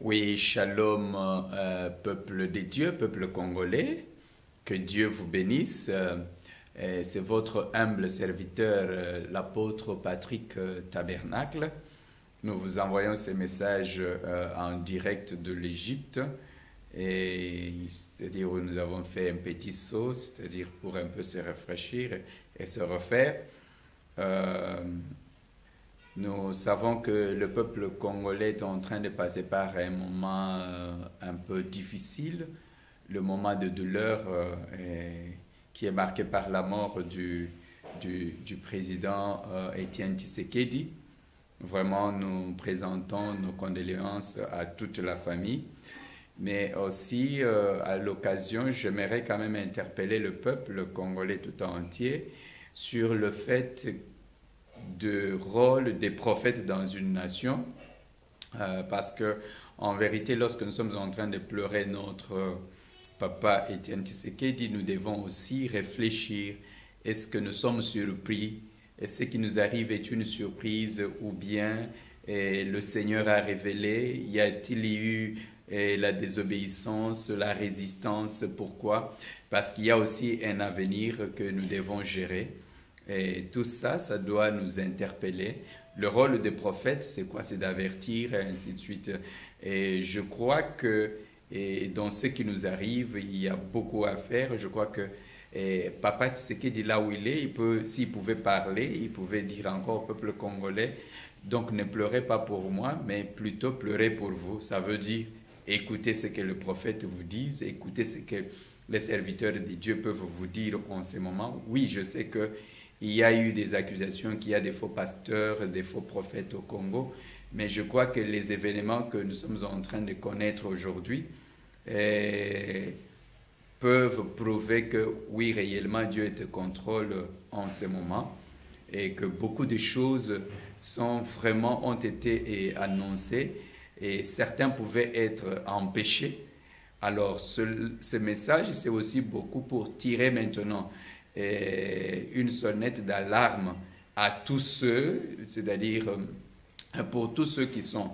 Oui, shalom, peuple des dieux, peuple congolais, que Dieu vous bénisse. C'est votre humble serviteur, l'apôtre Patrick Tabernacle. Nous vous envoyons ces messages en direct de l'Égypte, c'est-à-dire où nous avons fait un petit saut, c'est-à-dire pour un peu se rafraîchir et se refaire. Nous savons que le peuple congolais est en train de passer par un moment un peu difficile, le moment de douleur qui est marqué par la mort du président Étienne Tshisekedi. Vraiment, nous présentons nos condoléances à toute la famille. Mais aussi, à l'occasion, j'aimerais quand même interpeller le peuple congolais tout entier sur le fait de rôle des prophètes dans une nation, parce que en vérité, lorsque nous sommes en train de pleurer notre papa Étienne Tshisekedi, nous devons aussi réfléchir. Est-ce que nous sommes surpris? Est-ce qui nous arrive est une surprise ou bien le Seigneur a révélé? Y a-t-il eu la désobéissance, la résistance? Pourquoi? Parce qu'il y a aussi un avenir que nous devons gérer. Et tout ça, ça doit nous interpeller. Le rôle des prophètes, c'est quoi? C'est d'avertir, et ainsi de suite. Et je crois que dans ce qui nous arrive, il y a beaucoup à faire. Je crois que Papa Tshisekedi, là où il est, s'il pouvait parler, il pouvait dire encore au peuple congolais, donc ne pleurez pas pour moi, mais plutôt pleurez pour vous. Ça veut dire écoutez ce que le prophète vous dit, écoutez ce que les serviteurs de Dieu peuvent vous dire en ce moment. Oui, je sais que il y a eu des accusations qu'il y a des faux pasteurs, des faux prophètes au Congo, mais je crois que les événements que nous sommes en train de connaître aujourd'hui peuvent prouver que oui, réellement, Dieu est au contrôle en ce moment et que beaucoup de choses ont été annoncées et certains pouvaient être empêchés. Alors, ce message, c'est aussi beaucoup pour tirer maintenant une sonnette d'alarme à tous ceux, c'est-à-dire pour tous ceux qui sont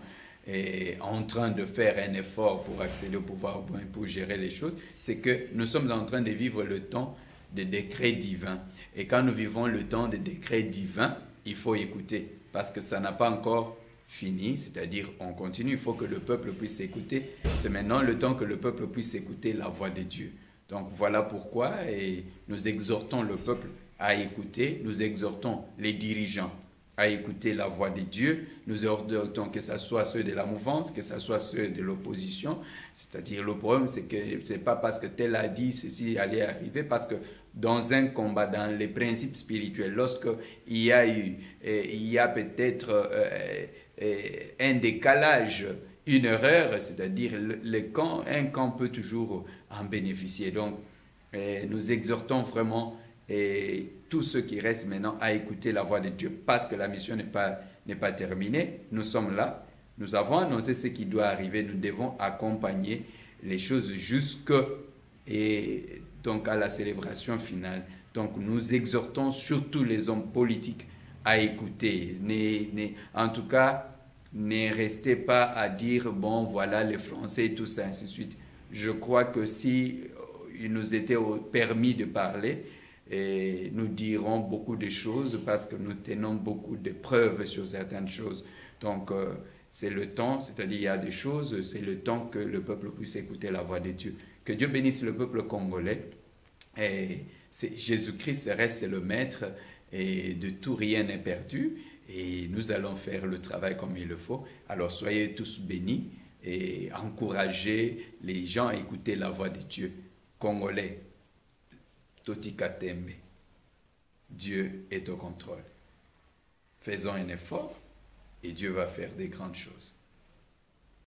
en train de faire un effort pour accéder au pouvoir, pour gérer les choses, c'est que nous sommes en train de vivre le temps des décrets divins. Et quand nous vivons le temps des décrets divins, il faut écouter, parce que ça n'a pas encore fini, c'est-à-dire on continue, il faut que le peuple puisse écouter. C'est maintenant le temps que le peuple puisse écouter la voix de Dieu. Donc voilà pourquoi nous exhortons le peuple à écouter, nous exhortons les dirigeants à écouter la voix de Dieu, nous exhortons que ce soit ceux de la mouvance, que ce soit ceux de l'opposition. C'est-à-dire le problème, c'est que ce n'est pas parce que tel a dit ceci allait arriver, parce que dans un combat, dans les principes spirituels, lorsqu'il y a peut-être un décalage, une erreur, c'est-à-dire un camp peut toujours en bénéficier. Donc, nous exhortons vraiment tous ceux qui restent maintenant à écouter la voix de Dieu, parce que la mission n'est pas terminée. Nous sommes là, nous avons annoncé ce qui doit arriver, nous devons accompagner les choses donc à la célébration finale. Donc, nous exhortons surtout les hommes politiques à écouter. En tout cas, ne restez pas à dire, bon, voilà, les Français et tout ça, ainsi de suite. Je crois que si il nous était permis de parler, nous dirons beaucoup de choses parce que nous tenons beaucoup de preuves sur certaines choses. Donc, c'est le temps, c'est-à-dire il y a des choses, c'est le temps que le peuple puisse écouter la voix de Dieu. Que Dieu bénisse le peuple congolais. Jésus-Christ reste le maître et de tout rien n'est perdu. Et nous allons faire le travail comme il le faut. Alors soyez tous bénis et encouragez les gens à écouter la voix de Dieu. Congolais, Totika Tembe, Dieu est au contrôle. Faisons un effort et Dieu va faire des grandes choses.